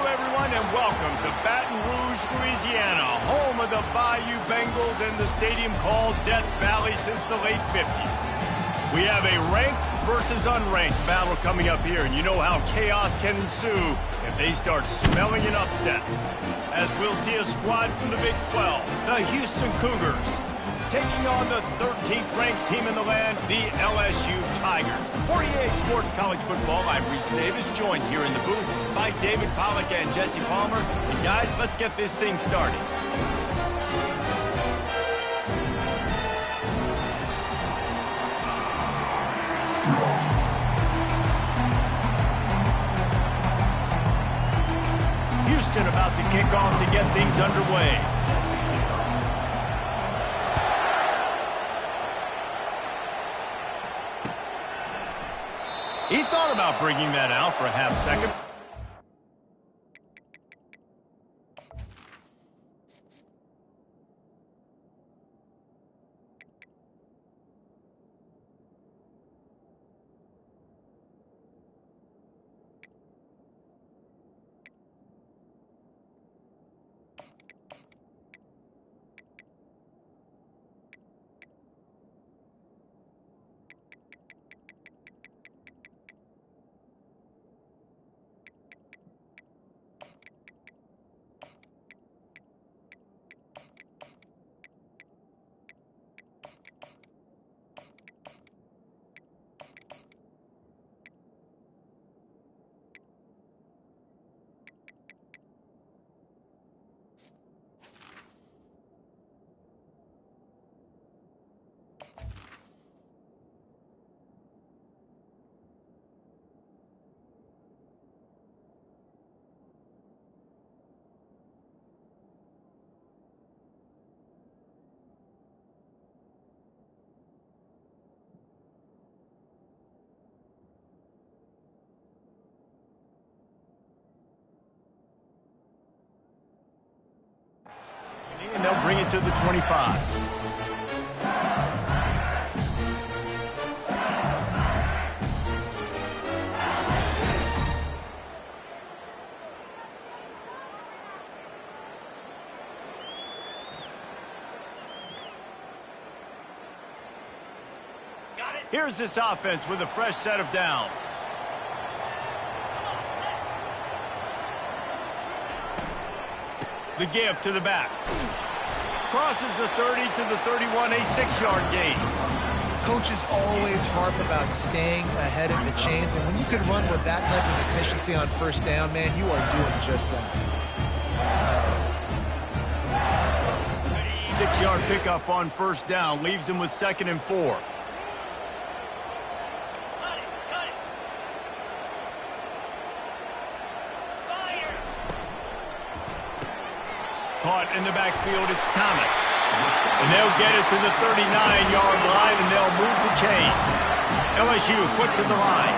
everyone, and welcome to Baton Rouge, Louisiana, home of the Bayou Bengals and the stadium called Death Valley since the late 50s. We have a ranked versus unranked battle coming up here, and you know how chaos can ensue if they start smelling an upset. As we'll see a squad from the Big 12, the Houston Cougars, taking on the 13th ranked team in the land, the LSU Tigers. For EA Sports College Football, I'm Reese Davis, joined here in the booth by David Pollack and Jesse Palmer. And guys, let's get this thing started. Houston about to kick off to get things underway. He thought about bringing that out for a half second. And they'll bring it to the 25. Here's this offense with a fresh set of downs. The give to the back. Crosses the 30 to the 31, a 6-yard gain. Coaches always harp about staying ahead of the chains, and when you can run with that type of efficiency on first down, man, you are doing just that. 6-yard pickup on first down leaves them with 2nd and 4. Caught in the backfield, it's Thomas. And they'll get it to the 39-yard line, and they'll move the chains. LSU quick to the line.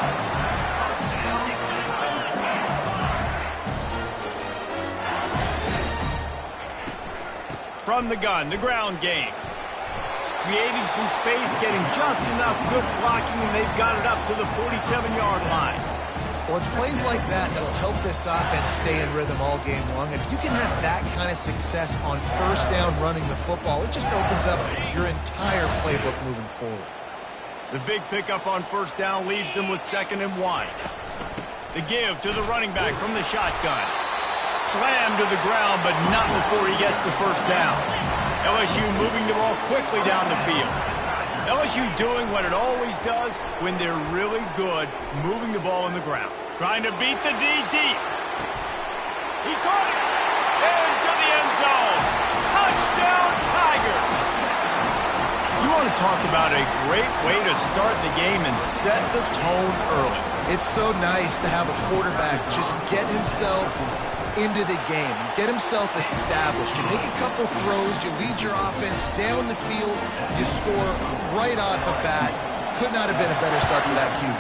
From the gun, the ground game. Creating some space, getting just enough good blocking, and they've got it up to the 47-yard line. Well, it's plays like that that'll help this offense stay in rhythm all game long. If you can have that kind of success on first down running the football, it just opens up your entire playbook moving forward. The big pickup on first down leaves them with 2nd and 1. The give to the running back from the shotgun. Slammed to the ground, but not before he gets the first down. LSU moving the ball quickly down the field. LSU doing what it always does when they're really good, moving the ball on the ground. Trying to beat the D deep. He caught it! Into the end zone! Touchdown, Tigers! You want to talk about a great way to start the game and set the tone early. It's so nice to have a quarterback just get himself into the game, get himself established. You make a couple throws, you lead your offense down the field, you score right off the bat. Could not have been a better start for that QB.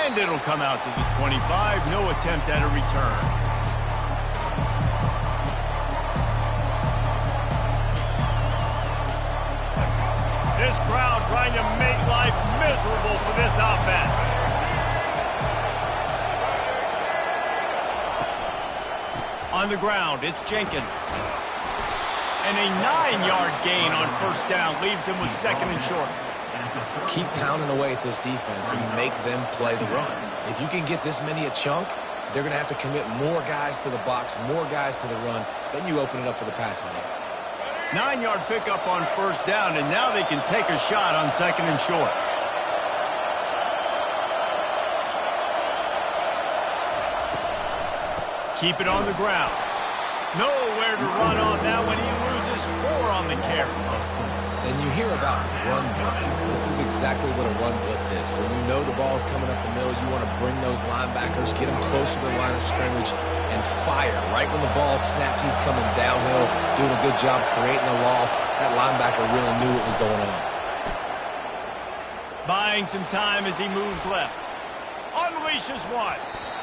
And it'll come out to the 25, no attempt at a return. This crowd trying to make life miserable for this offense. On the ground, it's Jenkins. And a 9-yard gain on first down leaves him with second and short. Keep pounding away at this defense and make them play the run. If you can get this many a chunk, they're going to have to commit more guys to the box, more guys to the run. Then you open it up for the passing game. 9-yard pickup on first down, and now they can take a shot on second and short. Keep it on the ground. Nowhere to run on that one. He loses 4 on the carry. And you hear about run blitzes. This is exactly what a run blitz is. When you know the ball's coming up the middle, you want to bring those linebackers, get them closer to the line of scrimmage, and fire. Right when the ball snapped, he's coming downhill, doing a good job creating a loss. That linebacker really knew what was going on. Buying some time as he moves left. Unleashes one.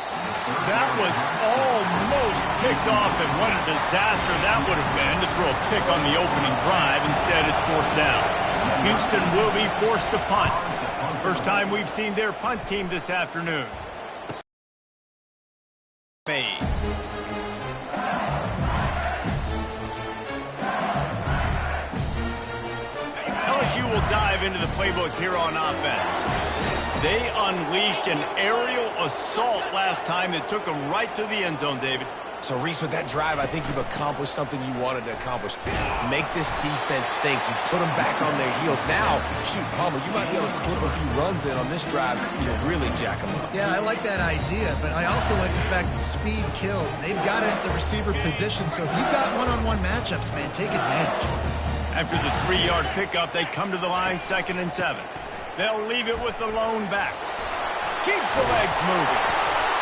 That was almost picked off, and what a disaster that would have been to throw a pick on the opening drive. Instead, it's fourth down. Houston will be forced to punt. First time we've seen their punt team this afternoon. LSU will dive into the playbook here on offense. They unleashed an aerial assault last time that took them right to the end zone, David. So, Reese, with that drive, I think you've accomplished something you wanted to accomplish. Make this defense think. You put them back on their heels. Now, shoot, Palmer, you might be able to slip a few runs in on this drive to really jack them up. Yeah, I like that idea, but I also like the fact that speed kills. They've got it at the receiver position, so if you've got one-on-one matchups, man, take advantage. After the 3-yard pickup, they come to the line, 2nd and 7. They'll leave it with the lone back. Keeps the legs moving.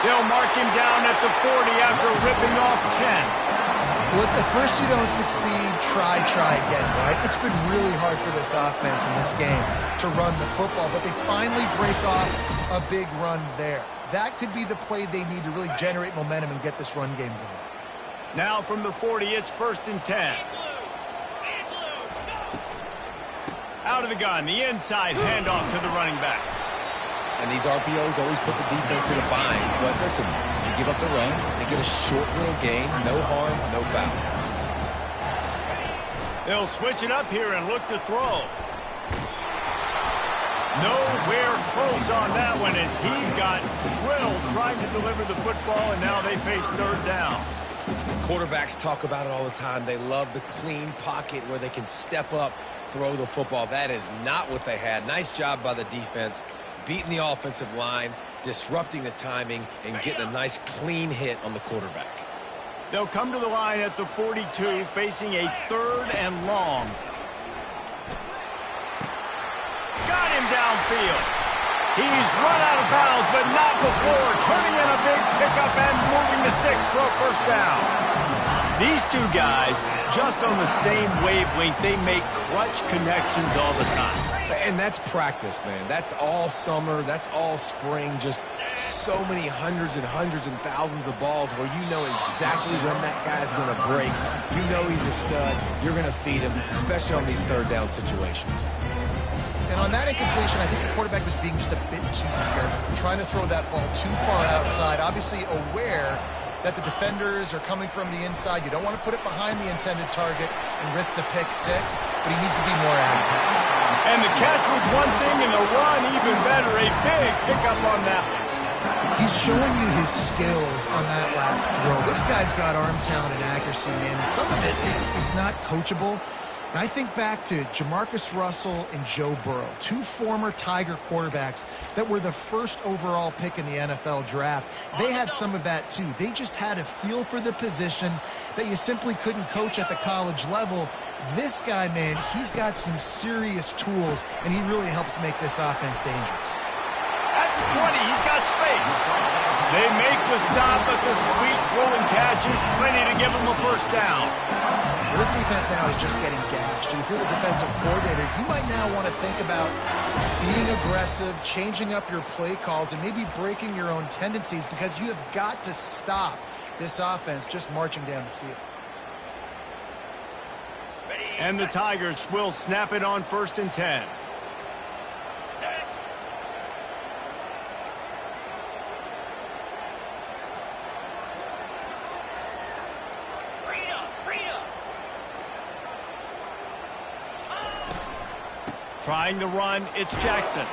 They'll mark him down at the 40 after ripping off 10. Well, if at first you don't succeed, try again, right? It's been really hard for this offense in this game to run the football, but they finally break off a big run there. That could be the play they need to really generate momentum and get this run game going. Now from the 40, it's 1st and 10. Out of the gun, the inside handoff to the running back. And these RPOs always put the defense in a bind. But listen, you give up the run, they get a short little gain, no harm, no foul. They'll switch it up here and look to throw. Nowhere close on that one as he got drilled trying to deliver the football, and now they face 3rd down. Quarterbacks talk about it all the time. They love the clean pocket where they can step up, throw the football. That is not what they had. Nice job by the defense, beating the offensive line, disrupting the timing, and getting a nice clean hit on the quarterback. They'll come to the line at the 42, facing a 3rd and long. Got him downfield. He's run out of bounds, but not before turning in a big pickup and moving the sticks for a first down. These two guys, just on the same wavelength, they make clutch connections all the time. And that's practice, man. That's all summer. That's all spring. Just so many hundreds and thousands of balls where you know exactly when that guy's going to break. You know he's a stud. You're going to feed him, especially on these 3rd down situations. And on that incompletion, I think the quarterback was being just a bit too careful, trying to throw that ball too far outside, obviously aware that the defenders are coming from the inside. You don't want to put it behind the intended target and risk the pick 6, but he needs to be more accurate. And the catch was one thing, and the run even better. A big pickup on that one. He's showing you his skills on that last throw. This guy's got arm talent and accuracy, man. Some of it's not coachable. And I think back to Jamarcus Russell and Joe Burrow, 2 former Tiger quarterbacks that were the 1st overall pick in the NFL draft. They had some of that too. They just had a feel for the position that you simply couldn't coach at the college level. This guy, man, he's got some serious tools, and he really helps make this offense dangerous. At the 20, he's got space. They make the stop, but the sweet rolling catch is plenty to give him a first down. Well, this defense now is just getting gashed. And if you're the defensive coordinator, you might now want to think about being aggressive, changing up your play calls, and maybe breaking your own tendencies, because you have got to stop this offense just marching down the field. And the Tigers will snap it on 1st and 10. Trying the run, it's Jackson.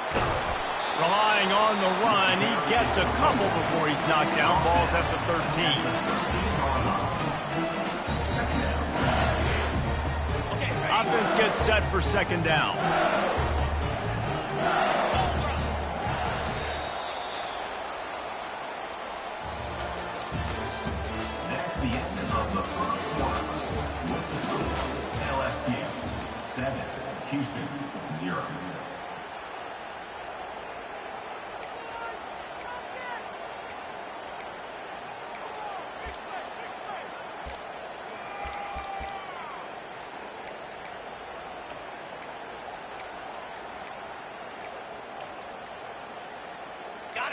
Relying on the run, he gets a couple before he's knocked down. Ball's at the 13. Offense gets set for second down. That's the end of the first quarter. With the score, LSU 7, Houston 0.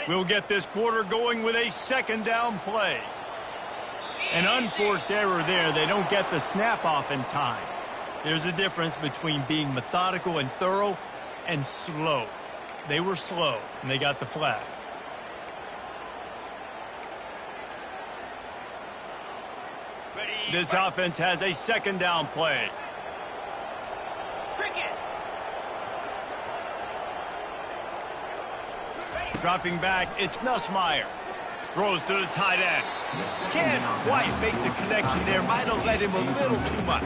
We'll get this quarter going with a second down play. An unforced error there. They don't get the snap off in time. There's a difference between being methodical and thorough and slow. They were slow, and they got the flag. This offense has a second down play. Dropping back, it's Nussmeier. Throws to the tight end. Can't quite make the connection there. Might have led him a little too much.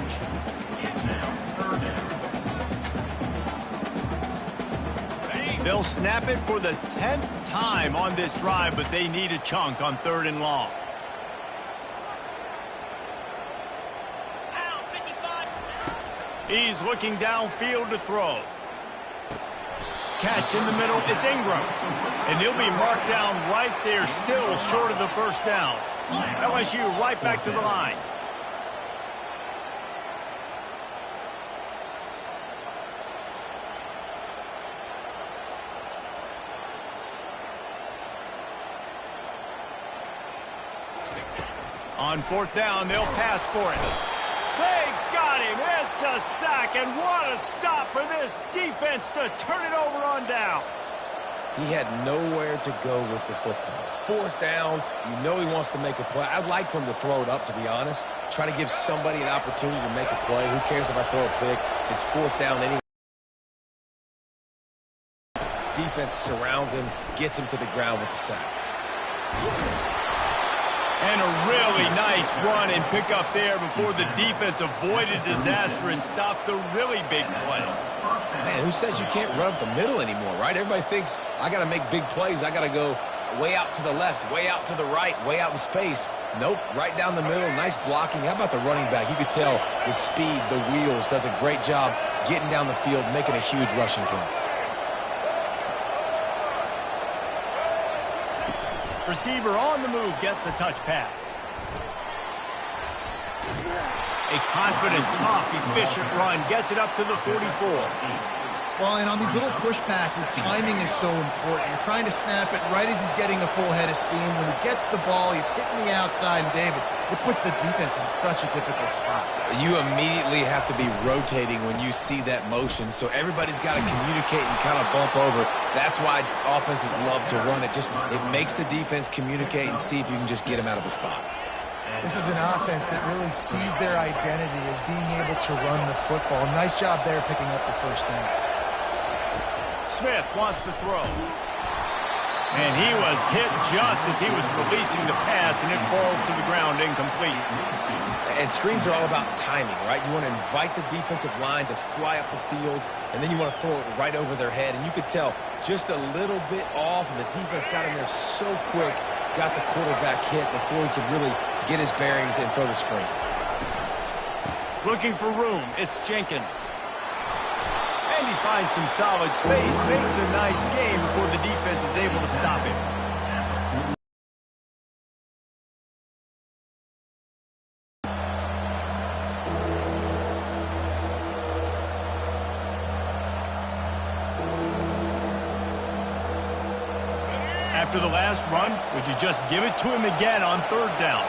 They'll snap it for the 10th time on this drive, but they need a chunk on 3rd and long. He's looking downfield to throw. Catch in the middle, it's Ingram. And he'll be marked down right there, still short of the first down. LSU right back to the line. On 4th down, they'll pass for it. They got him. It's a sack, and what a stop for this defense to turn it over on downs. He had nowhere to go with the football. 4th down, you know he wants to make a play. I'd like for him to throw it up, to be honest. Try to give somebody an opportunity to make a play. Who cares if I throw a pick? It's 4th down anyway. Defense surrounds him, gets him to the ground with the sack. And a really nice run and pick up there before the defense avoided disaster and stopped the really big play. Man, who says you can't run up the middle anymore, right? Everybody thinks I got to make big plays. I got to go way out to the left, way out to the right, way out in space. Nope, right down the middle. Nice blocking. How about the running back? You could tell the speed, the wheels, does a great job getting down the field, making a huge rushing play. Receiver on the move gets the touch pass. A confident, tough, efficient run gets it up to the 44. Well, and on these little push passes, timing is so important. You're trying to snap it right as he's getting a full head of steam. When he gets the ball, he's hitting the outside, and David, it puts the defense in such a difficult spot. You immediately have to be rotating when you see that motion, so everybody's got to communicate and kind of bump over. That's why offenses love to run it. It makes the defense communicate and see if you can just get him out of a spot. This is an offense that really sees their identity as being able to run the football. Nice job there picking up the first down. Smith wants to throw. And he was hit just as he was releasing the pass, and it falls to the ground incomplete. And screens are all about timing, right? You want to invite the defensive line to fly up the field, and then you want to throw it right over their head. And you could tell just a little bit off, and the defense got in there so quick, got the quarterback hit before he could really get his bearings and throw the screen. Looking for room, it's Jenkins. And he finds some solid space, makes a nice game before the defense is able to stop him. After the last run, would you just give it to him again on 3rd down?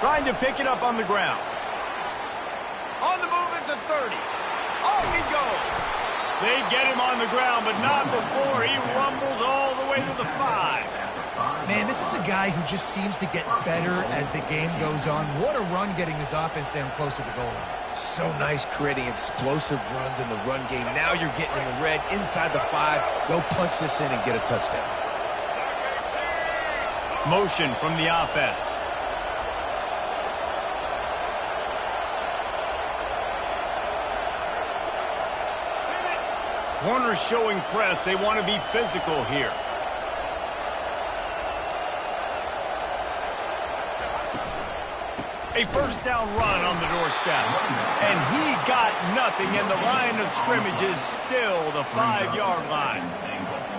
Trying to pick it up on the ground. On the move at the 30. Off he goes. They get him on the ground, but not before he rumbles all the way to the 5. Man, this is a guy who just seems to get better as the game goes on. What a run getting his offense down close to the goal line. So nice creating explosive runs in the run game. Now you're getting in the red, inside the 5. Go punch this in and get a touchdown. Motion from the offense. Corners showing press. They want to be physical here. A first down run on the doorstep. And he got nothing, and the line of scrimmage is still the 5-yard line.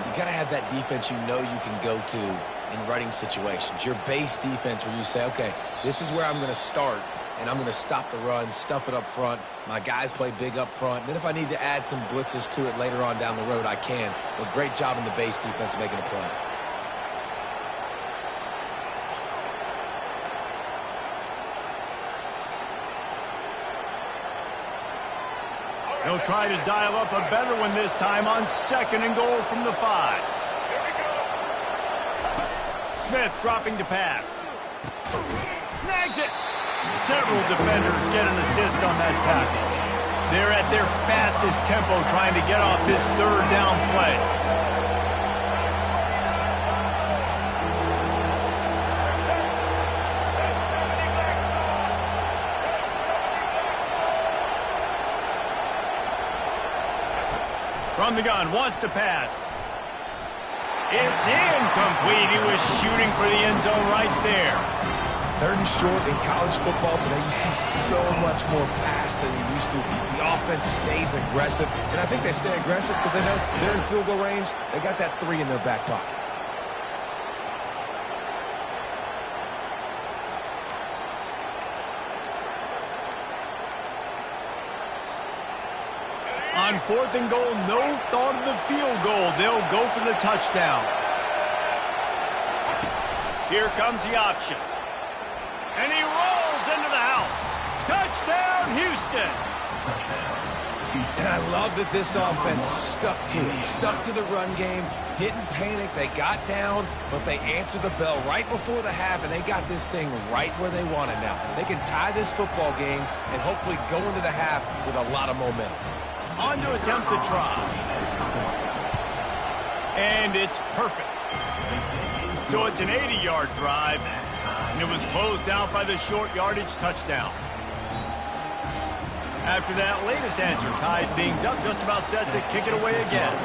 You got to have that defense you know you can go to in running situations. Your base defense where you say, okay, this is where I'm going to start, and I'm going to stop the run, stuff it up front. My guys play big up front. Then if I need to add some blitzes to it later on down the road, I can. But great job in the base defense making a play. They'll try to dial up a better one this time on 2nd and goal from the 5. Smith dropping to pass. Snags it. Several defenders get an assist on that tackle. They're at their fastest tempo trying to get off this 3rd down play. From the gun, wants to pass. It's incomplete. He was shooting for the end zone right there. 3rd and short in college football today, you see so much more pass than you used to. The offense stays aggressive, and I think they stay aggressive because they know they're in field goal range. They got that 3 in their back pocket. On 4th and goal, no thought of the field goal. They'll go for the touchdown. Here comes the option. And he rolls into the house. Touchdown, Houston. And I love that this offense stuck to it, stuck to the run game, didn't panic. They got down, but they answered the bell right before the half, and they got this thing right where they want it now. They can tie this football game and hopefully go into the half with a lot of momentum. On to attempt the try. And it's perfect. So it's an 80-yard drive, and it was closed out by the short yardage touchdown. After that latest answer tied things up, just about set to kick it away again.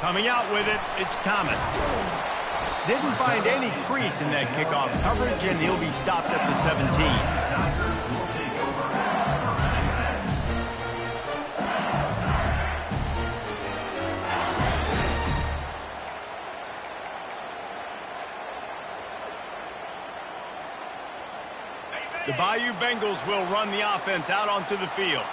Coming out with it, it's Thomas. Didn't find any crease in that kickoff coverage, and he'll be stopped at the 17. The Bayou Bengals will run the offense out onto the field.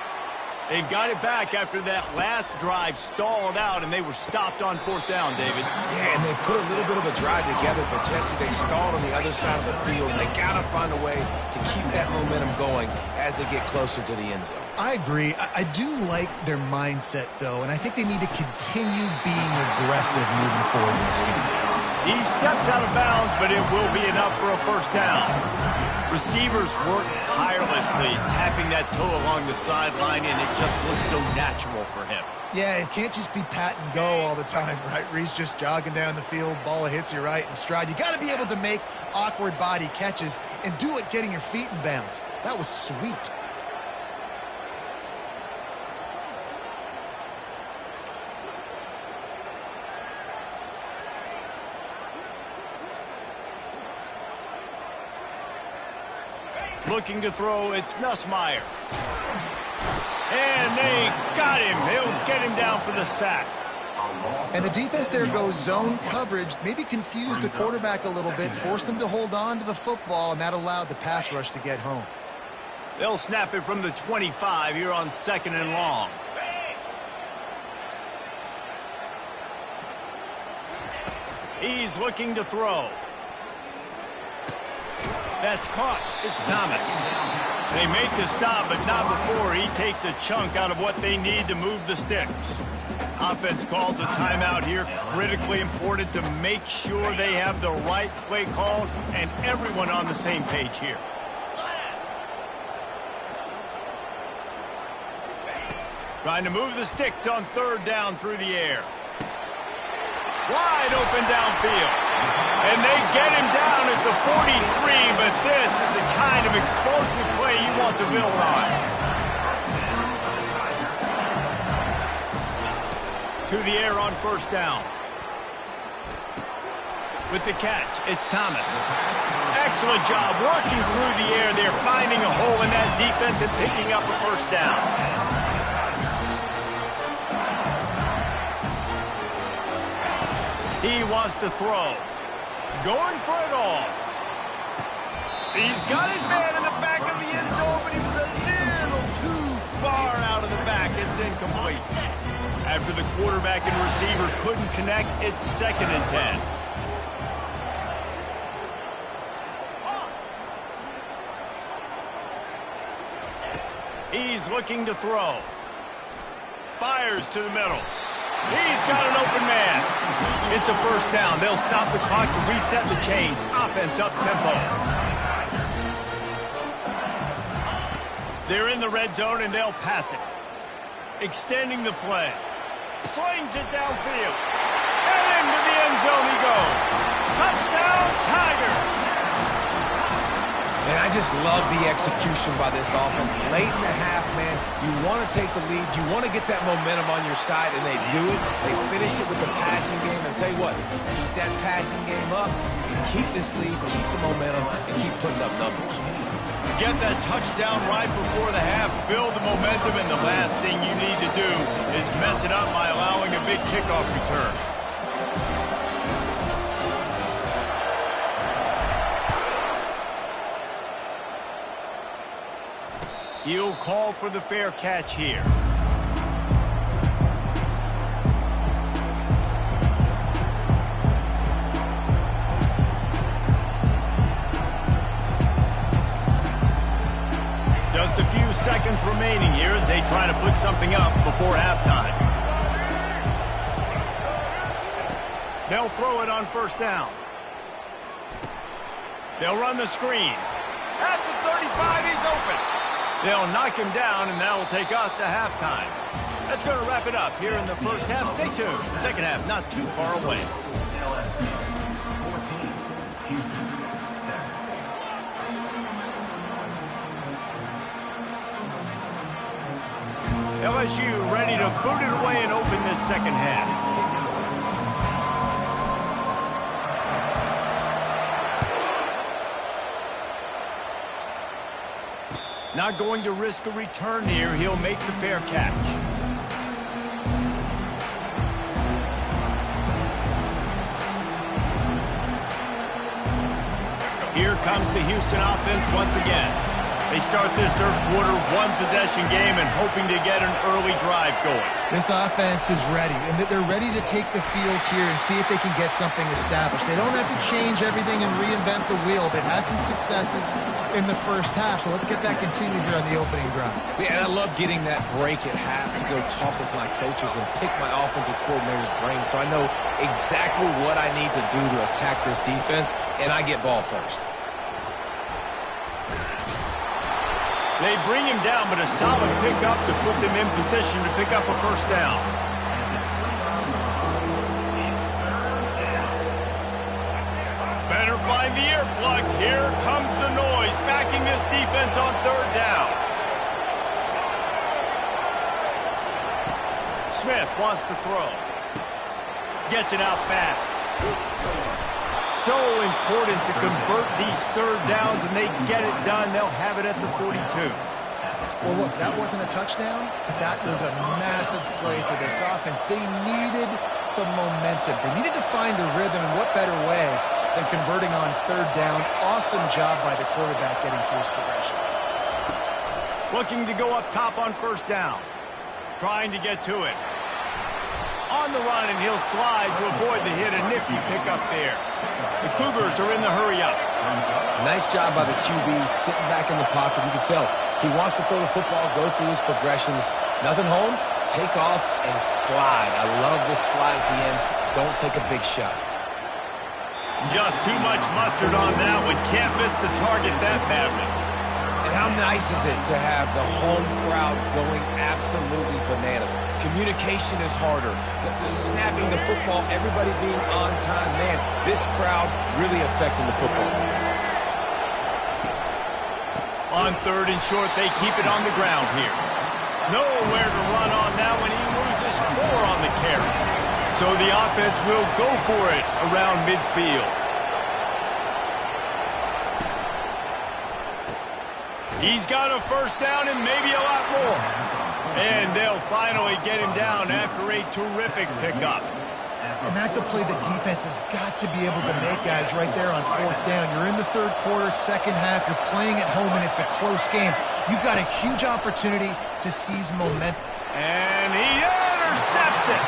They've got it back after that last drive stalled out, and they were stopped on 4th down, David. Yeah, and they put a little bit of a drive together, but, Jesse, they stalled on the other side of the field, and they got to find a way to keep that momentum going as they get closer to the end zone. I agree. I do like their mindset, though, and I think they need to continue being aggressive moving forward in this game. He steps out of bounds, but it will be enough for a first down. Receivers work tirelessly, tapping that toe along the sideline, and it just looks so natural for him. Yeah, it can't just be pat and go all the time, right? Reese just jogging down the field, ball hits you right in stride. You got to be able to make awkward body catches and do it getting your feet in bounds. That was sweet. Looking to throw, it's Nussmeier. And they got him. They'll get him down for the sack. And the defense there goes zone coverage, maybe confused the quarterback a little bit, forced him to hold on to the football, and that allowed the pass rush to get home. They'll snap it from the 25 here on 2nd and long. He's looking to throw. That's caught. It's Thomas. They make the stop, but not before he takes a chunk out of what they need to move the sticks. Offense calls a timeout here. Critically important to make sure they have the right play called and everyone on the same page here. Trying to move the sticks on third down through the air. Wide open downfield. And they get him down at the 43, but this is the kind of explosive play you want to build on. To the air on first down. With the catch, it's Thomas. Excellent job working through the air there, finding a hole in that defense and picking up a first down. He wants to throw. Going for it all. He's got his man in the back of the end zone, but he was a little too far out of the back. It's incomplete. After the quarterback and receiver couldn't connect, it's 2nd and 10. He's looking to throw. Fires to the middle. He's got an open man. It's a first down. They'll stop the clock to reset the chains. Offense up tempo. They're in the red zone and they'll pass it. Extending the play. Slings it downfield. And into the end zone he goes. Touchdown, Tigers. Man, I just love the execution by this offense. Late in the half, man, you want to take the lead. You want to get that momentum on your side, and they do it. They finish it with the passing game. And tell you what, keep that passing game up, and keep this lead, keep the momentum, and keep putting up numbers. Get that touchdown right before the half, build the momentum, and the last thing you need to do is mess it up by allowing a big kickoff return. He'll call for the fair catch here. Just a few seconds remaining here as they try to put something up before halftime. They'll throw it on first down. They'll run the screen. At the 35, he's open. They'll knock him down, and that'll take us to halftime. That's going to wrap it up here in the first half. Stay tuned. Second half not too far away. LSU 14, Houston 7. LSU ready to boot it away and open this second half. Not going to risk a return here. He'll make the fair catch. Here comes the Houston offense once again. They start this third quarter, one-possession game, and hoping to get an early drive going. This offense is ready, and they're ready to take the field here and see if they can get something established. They don't have to change everything and reinvent the wheel. They've had some successes in the first half, so let's get that continued here on the opening drive. Yeah, and I love getting that break at half to go talk with my coaches and pick my offensive coordinator's brain so I know exactly what I need to do to attack this defense, and I get ball first. They bring him down, but a solid pickup to put them in position to pick up a first down. Better find the earplugs. Here comes the noise, backing this defense on third down. Smith wants to throw. Gets it out fast. So important to convert these third downs, and they get it done. They'll have it at the 42. Well, look, that wasn't a touchdown, but that was a massive play for this offense. They needed some momentum. They needed to find a rhythm, and what better way than converting on third down. Awesome job by the quarterback getting through his progression. Looking to go up top on first down. Trying to get to it. On the run, and he'll slide to avoid the hit. A nifty pickup there. The Cougars are in the hurry up. Nice job by the QB sitting back in the pocket. You can tell he wants to throw the football, go through his progressions. Nothing home, take off and slide. I love this slide at the end. Don't take a big shot. Just too much mustard on that one. Can't miss the target that badly. And how nice is it to have the home crowd going absolutely bananas? Communication is harder. The snapping the football, everybody being on time. Man, this crowd really affecting the football game. On 3rd and short, they keep it on the ground here. Nowhere to run on that one. He loses 4 on the carry. So the offense will go for it around midfield. He's got a first down and maybe a lot more. And they'll finally get him down after a terrific pickup. And that's a play the defense has got to be able to make, guys, right there on 4th down. You're in the 3rd quarter, 2nd half. You're playing at home, and it's a close game. You've got a huge opportunity to seize momentum. And he intercepts it.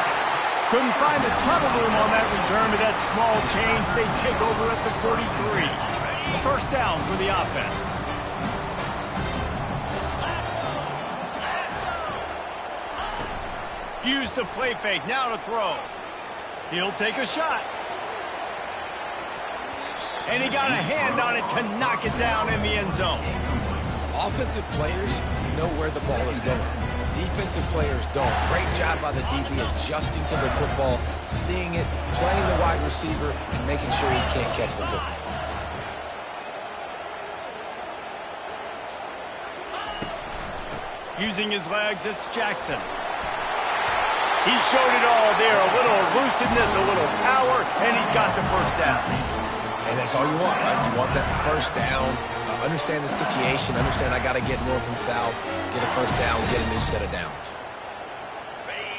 Couldn't find a ton of room on that return, but that small change, they take over at the 43. A first down for the offense. Use the play fake, now to throw. He'll take a shot. And he got a hand on it to knock it down in the end zone. Offensive players know where the ball is going. Defensive players don't. Great job by the DB adjusting to the football, seeing it, playing the wide receiver, and making sure he can't catch the football. Using his legs, it's Jackson. He showed it all there. A little elusiveness, a little power, and he's got the first down. And that's all you want, right? You want that first down. Understand the situation. Understand I got to get north and south, get a first down, get a new set of downs.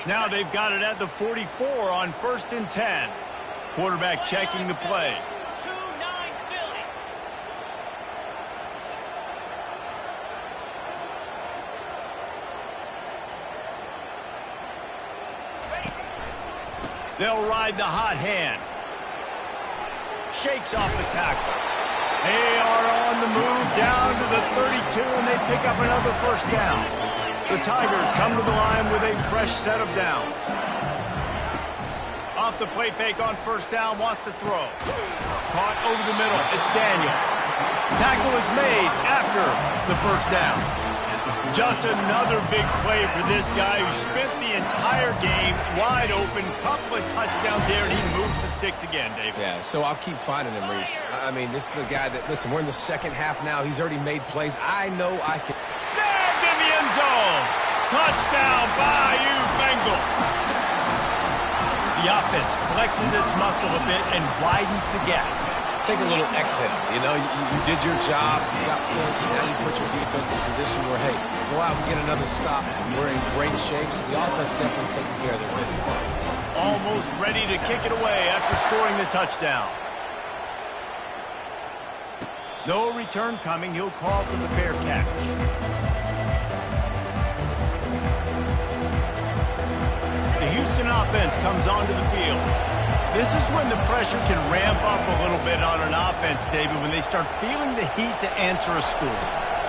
Now they've got it at the 44 on 1st and 10. Quarterback checking the play. They'll ride the hot hand. Shakes off the tackle. They are on the move down to the 32, and they pick up another first down. The Tigers come to the line with a fresh set of downs. Off the play fake on first down, wants to throw. Caught over the middle, it's Daniels. Tackle is made after the first down. Just another big play for this guy who spent the entire game wide open. Couple of touchdowns there, and he moves the sticks again, David. Yeah, so I'll keep finding him, Reese. I mean, this is a guy that, listen, we're in the 2nd half now. He's already made plays. I know I can. Snagged in the end zone. Touchdown, Bayou Bengals. The offense flexes its muscle a bit and widens the gap. Take a little exhale. You know, you did your job. You got points. Now you put your defense in a position where, hey, go out and get another stop. We're in great shape, so the offense definitely taking care of their business. Almost ready to kick it away after scoring the touchdown. No return coming. He'll call for the fair catch. The Houston offense comes onto the field. This is when the pressure can ramp up a little bit on an offense, David, when they start feeling the heat to answer a score.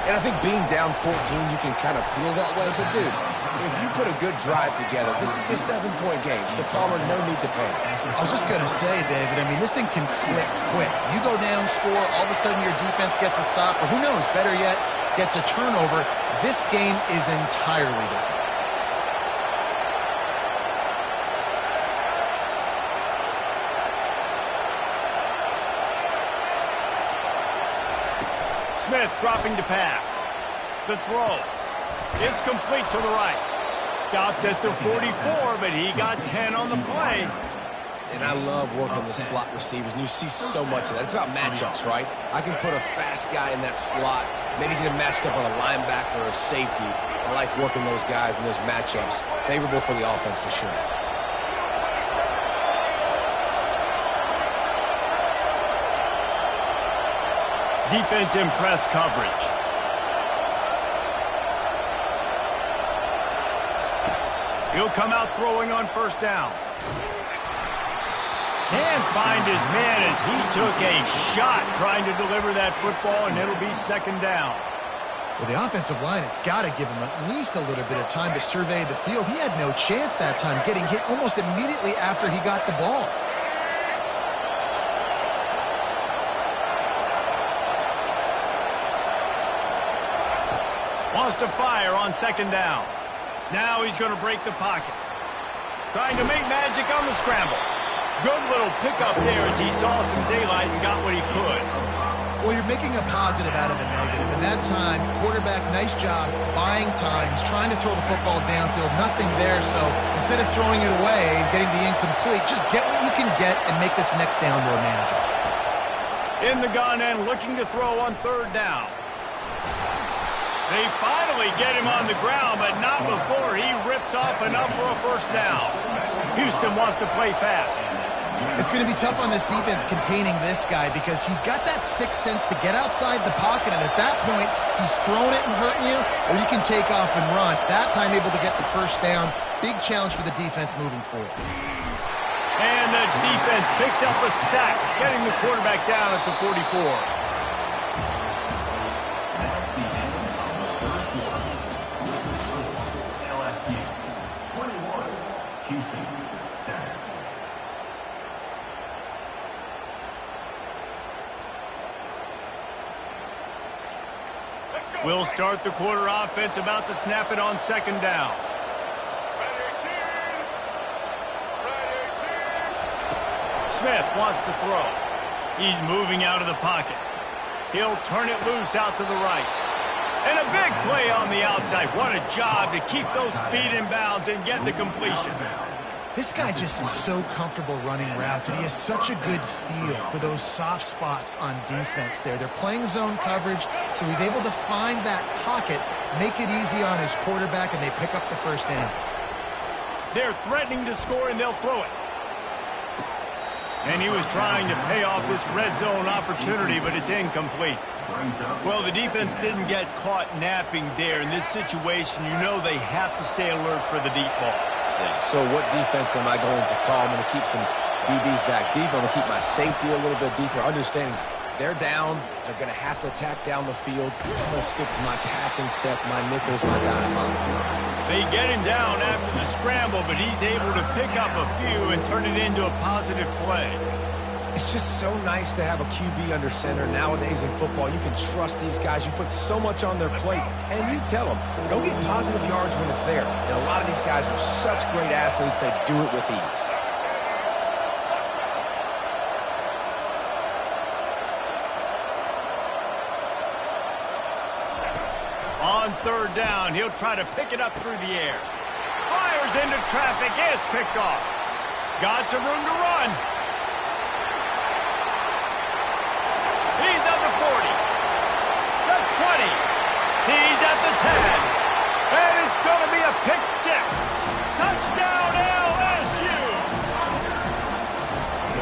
And I think being down 14, you can kind of feel that way. But, dude, if you put a good drive together, this is a 7-point game. So, Palmer, no need to panic. I was just going to say, David, I mean, this thing can flip quick. You go down, score, all of a sudden your defense gets a stop, or who knows, better yet, gets a turnover. This game is entirely different. Smith dropping to pass. The throw. It's complete to the right. Stopped at the 44, but he got 10 on the play. And I love working the slot receivers, and you see so much of that. It's about matchups, right? I can put a fast guy in that slot, maybe get him matched up on a linebacker or a safety. I like working those guys in those matchups. Favorable for the offense for sure. Defense in press coverage. He'll come out throwing on first down. Can't find his man as he took a shot trying to deliver that football, and it'll be second down. Well, the offensive line has got to give him at least a little bit of time to survey the field. He had no chance that time, getting hit almost immediately after he got the ball. Wants to fire on second down. Now he's going to break the pocket. Trying to make magic on the scramble. Good little pickup there as he saw some daylight and got what he could. Well, you're making a positive out of a negative. And that time, quarterback, nice job, buying time. He's trying to throw the football downfield. Nothing there, so instead of throwing it away and getting the incomplete, just get what you can get and make this next down more manageable. In the gun and looking to throw on third down. They finally get him on the ground, but not before he rips off enough for a first down. Houston wants to play fast. It's going to be tough on this defense containing this guy because he's got that sixth sense to get outside the pocket, and at that point, he's throwing it and hurting you, or you can take off and run. That time able to get the first down. Big challenge for the defense moving forward. And the defense picks up a sack, getting the quarterback down at the 44. LSU 21, Houston 7. We'll start the quarter offense, about to snap it on second down. Smith wants to throw. He's moving out of the pocket. He'll turn it loose out to the right. And a big play on the outside. What a job to keep those feet in bounds and get the completion. This guy just is so comfortable running routes, and he has such a good feel for those soft spots on defense there. They're playing zone coverage, so he's able to find that pocket, make it easy on his quarterback, and they pick up the first down. They're threatening to score, and they'll throw it. And he was trying to pay off this red zone opportunity, but it's incomplete. Well, the defense didn't get caught napping there. In this situation, you know they have to stay alert for the deep ball. Yeah, so what defense am I going to call? I'm going to keep some DBs back deep. I'm going to keep my safety a little bit deeper, understanding they're down. They're going to have to attack down the field. I'm going to stick to my passing sets, my nickels, my dimes. They get him down after the scramble, but he's able to pick up a few and turn it into a positive play. It's just so nice to have a QB under center. Nowadays in football, you can trust these guys. You put so much on their plate, and you tell them, go get positive yards when it's there. And a lot of these guys are such great athletes, they do it with ease. On third down, he'll try to pick it up through the air. Fires into traffic, it's picked off. Got some room to run. He's at the 40, the 20, he's at the 10, and it's going to be a pick six. Touchdown, LSU!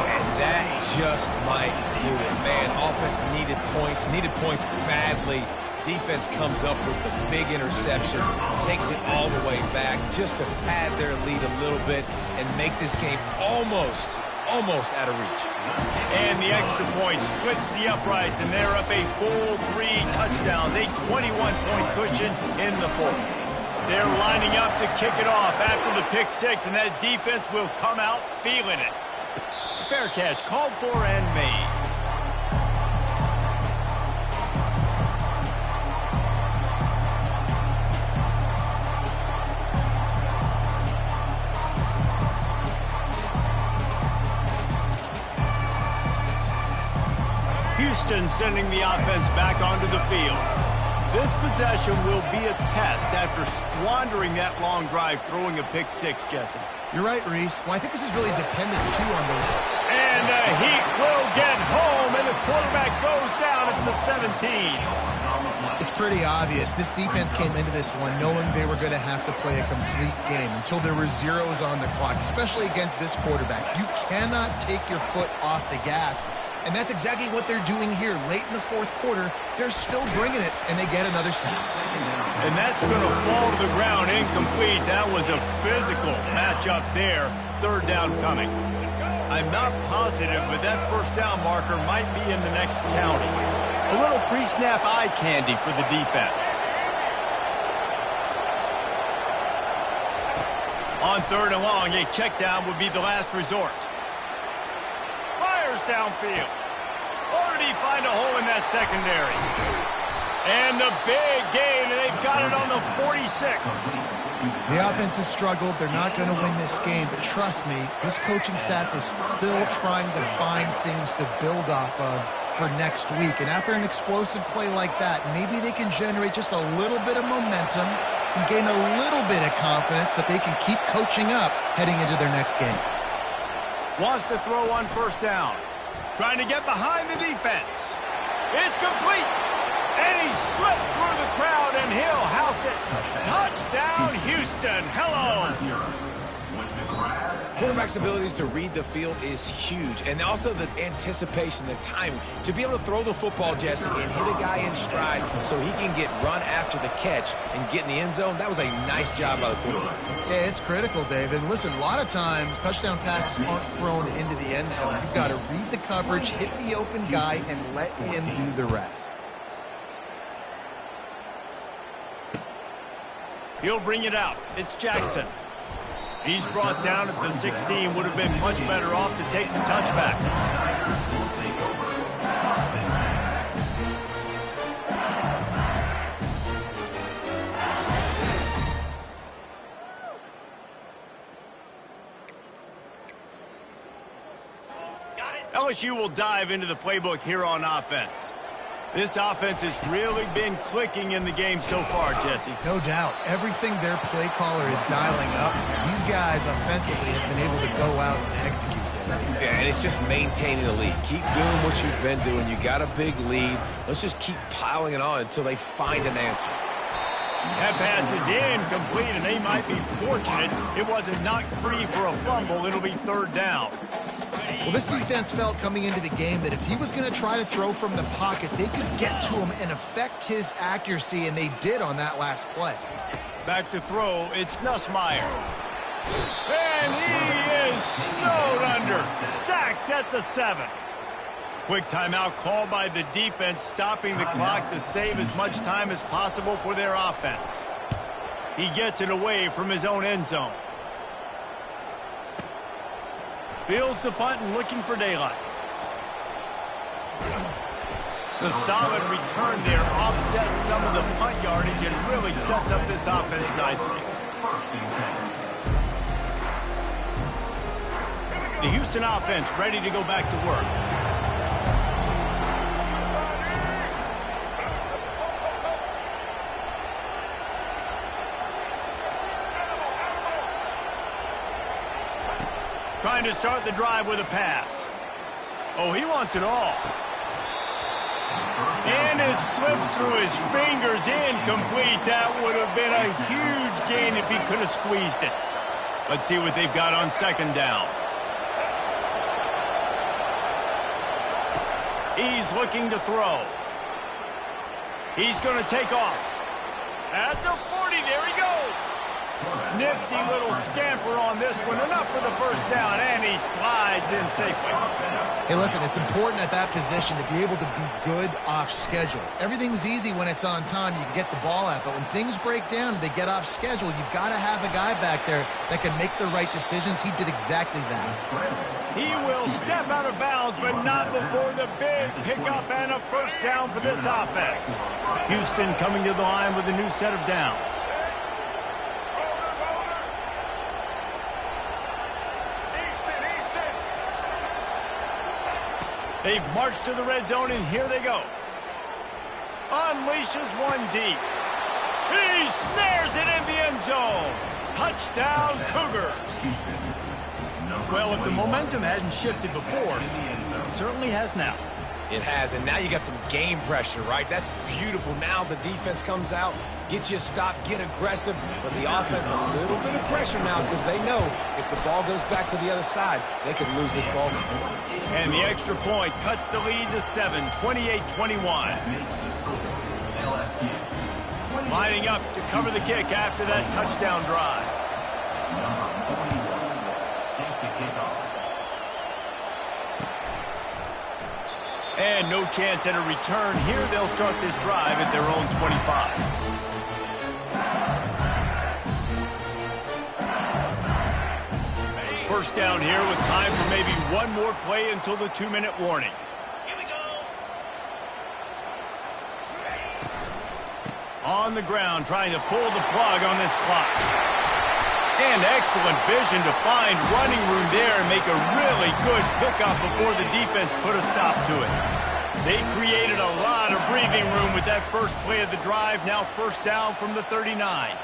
And that just might do it, man. Offense needed points badly. Defense comes up with the big interception, takes it all the way back just to pad their lead a little bit and make this game almost out of reach. And the extra point splits the uprights, and they're up a full 3 touchdowns, a 21-point cushion in the fourth. They're lining up to kick it off after the pick six, and that defense will come out feeling it. Fair catch called for and made. Houston sending the offense back onto the field. This possession will be a test after squandering that long drive, throwing a pick six, Jesse. You're right, Reese. Well, I think this is really dependent, too, on those. And the Heat will get home, and the quarterback goes down at the 17. It's pretty obvious. This defense came into this one knowing they were going to have to play a complete game until there were zeros on the clock, especially against this quarterback. You cannot take your foot off the gas. And that's exactly what they're doing here. Late in the fourth quarter, they're still bringing it, and they get another sack. And that's going to fall to the ground incomplete. That was a physical matchup there. Third down coming. I'm not positive, but that first down marker might be in the next county. A little pre-snap eye candy for the defense. On 3rd and long, a check down would be the last resort. Fires downfield. Already find a hole in that secondary. And the big gain, and they've got it on the 46. The offense has struggled. They're not going to win this game, but trust me, this coaching staff is still trying to find things to build off of for next week. And after an explosive play like that, maybe they can generate just a little bit of momentum and gain a little bit of confidence that they can keep coaching up heading into their next game. Wants to throw on 1st down. Trying to get behind the defense. It's complete. And he slipped through the crowd, and he'll house it. Touchdown, Houston. Hello. Quarterback's abilities to read the field is huge, and also the anticipation, the timing. To be able to throw the football, Jesse, and hit a guy in stride so he can get run after the catch and get in the end zone, that was a nice job by the quarterback. Yeah, it's critical, David. Listen, a lot of times touchdown passes aren't thrown into the end zone. You've got to read the coverage, hit the open guy, and let him do the rest. He'll bring it out. It's Jackson. He's brought down at the 16. Would have been much better off to take the touchback. LSU will dive into the playbook here on offense. This offense has really been clicking in the game so far, Jesse. No doubt. Everything their play caller is dialing up, these guys offensively have been able to go out and execute that. Yeah, and it's just maintaining the lead. Keep doing what you've been doing. You got a big lead. Let's just keep piling it on until they find an answer. That pass is incomplete, and they might be fortunate it wasn't knocked free for a fumble. It'll be 3rd down. Well, this defense felt coming into the game that if he was going to try to throw from the pocket, they could get to him and affect his accuracy, and they did on that last play. Back to throw, it's Nussmeier. And he is snowed under, sacked at the 7. Quick timeout called by the defense, stopping the clock to save as much time as possible for their offense. He gets it away from his own end zone. Fields the punt and looking for daylight. The solid return there offsets some of the punt yardage and really sets up this offense nicely. The Houston offense ready to go back to work. Trying to start the drive with a pass. Oh, he wants it all. And it slips through his fingers, incomplete. That would have been a huge gain if he could have squeezed it. Let's see what they've got on 2nd down. He's looking to throw. He's going to take off. At the 40, there he goes. Nifty little scamper on this one. Enough for the 1st down, and he slides in safely. Hey, listen, it's important at that position to be able to be good off schedule. Everything's easy when it's on time. You can get the ball out, but when things break down and they get off schedule, you've got to have a guy back there that can make the right decisions. He did exactly that. He will step out of bounds, but not before the big pickup and a 1st down for this offense. Houston coming to the line with a new set of downs. They've marched to the red zone, and here they go. Unleashes one deep. He snares it in the end zone. Touchdown, Cougars. Well, if the momentum hadn't shifted before, it certainly has now. It has, and now you got some game pressure, right? That's beautiful. Now the defense comes out, get you a stop, get aggressive, but the offense a little bit of pressure now because they know if the ball goes back to the other side, they could lose this ball game. And the extra point cuts the lead to 7, 28-21. Lining up to cover the kick after that touchdown drive. And no chance at a return here. They'll start this drive at their own 25. First down here with time for maybe one more play until the 2-minute warning. On the ground, trying to pull the plug on this clock. And excellent vision to find running room there and make a really good pickup before the defense put a stop to it. They created a lot of breathing room with that first play of the drive. Now first down from the 39.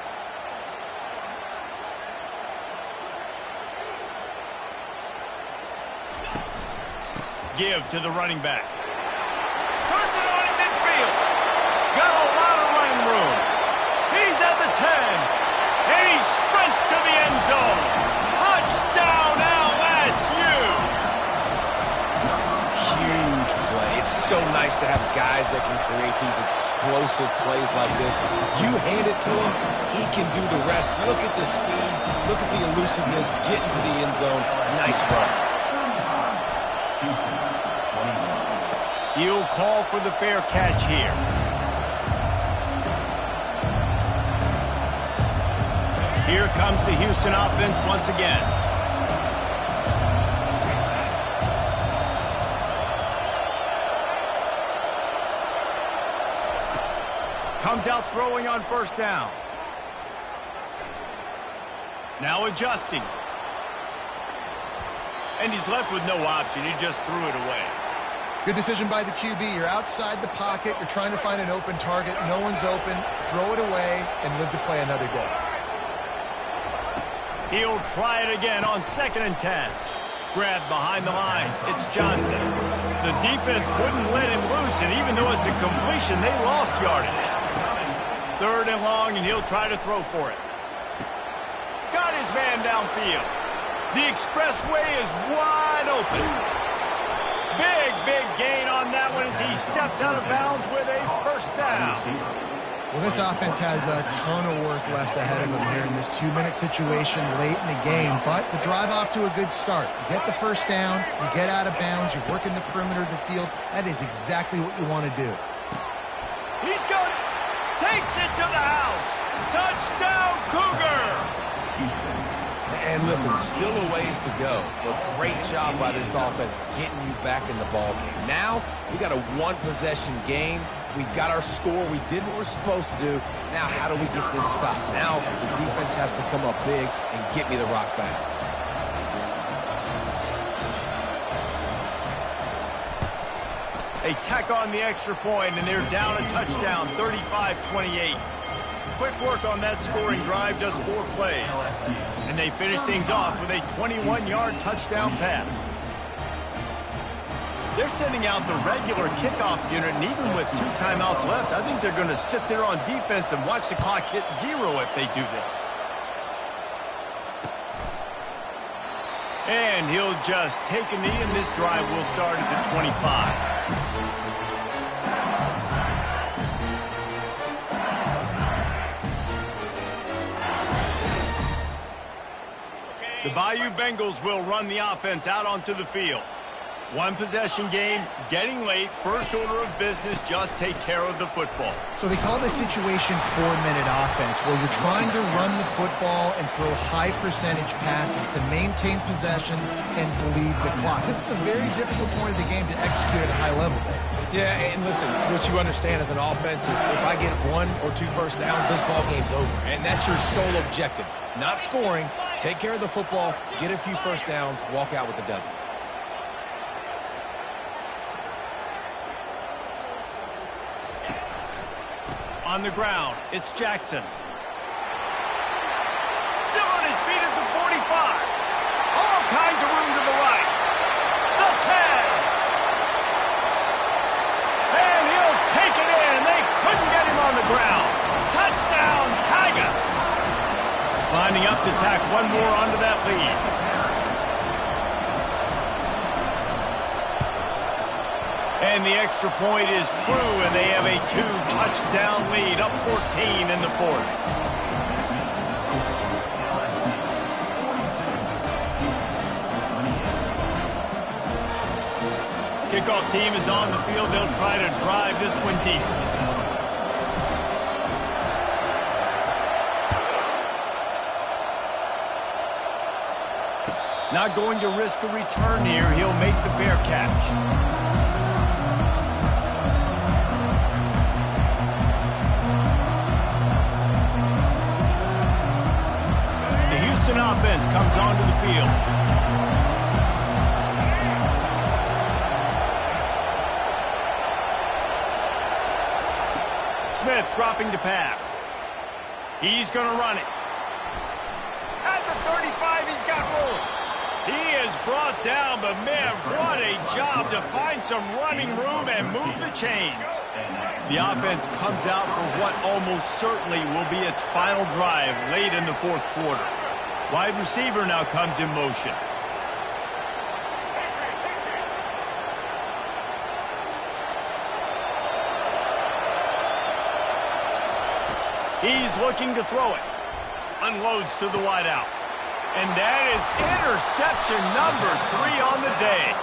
Give to the running back. Turns it on in midfield. Got a lot of running room. He's at the 10. And he sprints to the end zone. Touchdown, LSU. Huge play. It's so nice to have guys that can create these explosive plays like this. You hand it to him, he can do the rest. Look at the speed. Look at the elusiveness. Get into the end zone. Nice run. He'll call for the fair catch here. Here comes the Houston offense once again. Comes out throwing on first down. Now adjusting. And he's left with no option. He just threw it away. Good decision by the QB. You're outside the pocket. You're trying to find an open target. No one's open. Throw it away and live to play another day. He'll try it again on 2nd and 10. Grabbed behind the line. It's Johnson. The defense wouldn't let him loose, and even though it's a completion, they lost yardage. 3rd and long, and he'll try to throw for it. Got his man downfield. The expressway is wide open. Big gain on that one as he steps out of bounds with a first down. Well, this offense has a ton of work left ahead of them here in this 2-minute situation late in the game, but the drive off to a good start. You get the first down, you get out of bounds, you're working the perimeter of the field. That is exactly what you want to do. He's got it. Takes it to the house. Touchdown, Cougars! And listen, still a ways to go, but great job by this offense getting you back in the ball game. Now, we got a one-possession game. We got our score. We did what we're supposed to do. Now, how do we get this stopped? Now, the defense has to come up big and get me the rock back. They tack on the extra point, and they're down a touchdown, 35-28. Quick work on that scoring drive, just 4 plays. And they finish things off with a 21-yard touchdown pass. They're sending out the regular kickoff unit, and even with 2 timeouts left, I think they're going to sit there on defense and watch the clock hit 0 if they do this. And he'll just take a knee, and this drive will start at the 25. The Bayou Bengals will run the offense out onto the field. One possession game, getting late, first order of business, just take care of the football. So they call this situation 4-minute offense, where you're trying to run the football and throw high percentage passes to maintain possession and bleed the clock. This is a very difficult point of the game to execute at a high level there. Yeah, and listen, what you understand as an offense is if I get 1 or 2 first downs, this ball game's over. And that's your sole objective. Not scoring, take care of the football, get a few first downs, walk out with the W. On the ground, it's Jackson. Still on his feet at the 45. All kinds of room to the right. The 10. And he'll take it in. They couldn't get him on the ground. Touchdown, Tigers. Lining up to tack one more onto that lead. And the extra point is true, and they have a 2-touchdown lead, up 14 in the 4th. Kickoff team is on the field. They'll try to drive this one deep. Not going to risk a return here. He'll make the fair catch. The Houston offense comes onto the field. Smith dropping to pass. He's going to run it. At the 35, he's got room. He is brought down, but man, what a job to find some running room and move the chains. The offense comes out for what almost certainly will be its final drive late in the fourth quarter. Wide receiver now comes in motion. He's looking to throw it. Unloads to the wideout. And that is interception number 3 on the day.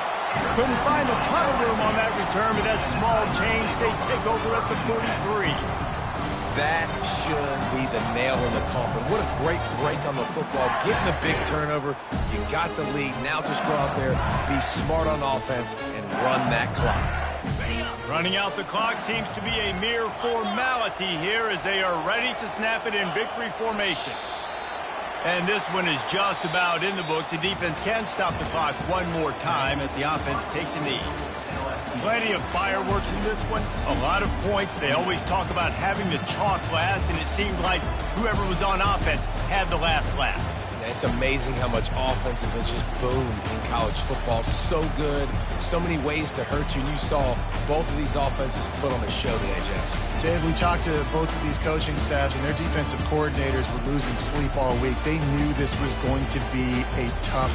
Couldn't find a ton of room on that return, but that small change, they take over at the 43. That should be the nail in the coffin. What a great break on the football. Getting a big turnover. You got the lead. Now just go out there, be smart on offense, and run that clock. Running out the clock seems to be a mere formality here as they are ready to snap it in victory formation. And this one is just about in the books. The defense can stop the clock one more time as the offense takes a knee. Plenty of fireworks in this one. A lot of points. They always talk about having the chalk last, and it seemed like whoever was on offense had the last laugh. It's amazing how much offense has just boomed in college football. So good. So many ways to hurt you. And you saw both of these offenses put on a show today, Jess. Dave, we talked to both of these coaching staffs, and their defensive coordinators were losing sleep all week. They knew this was going to be a tough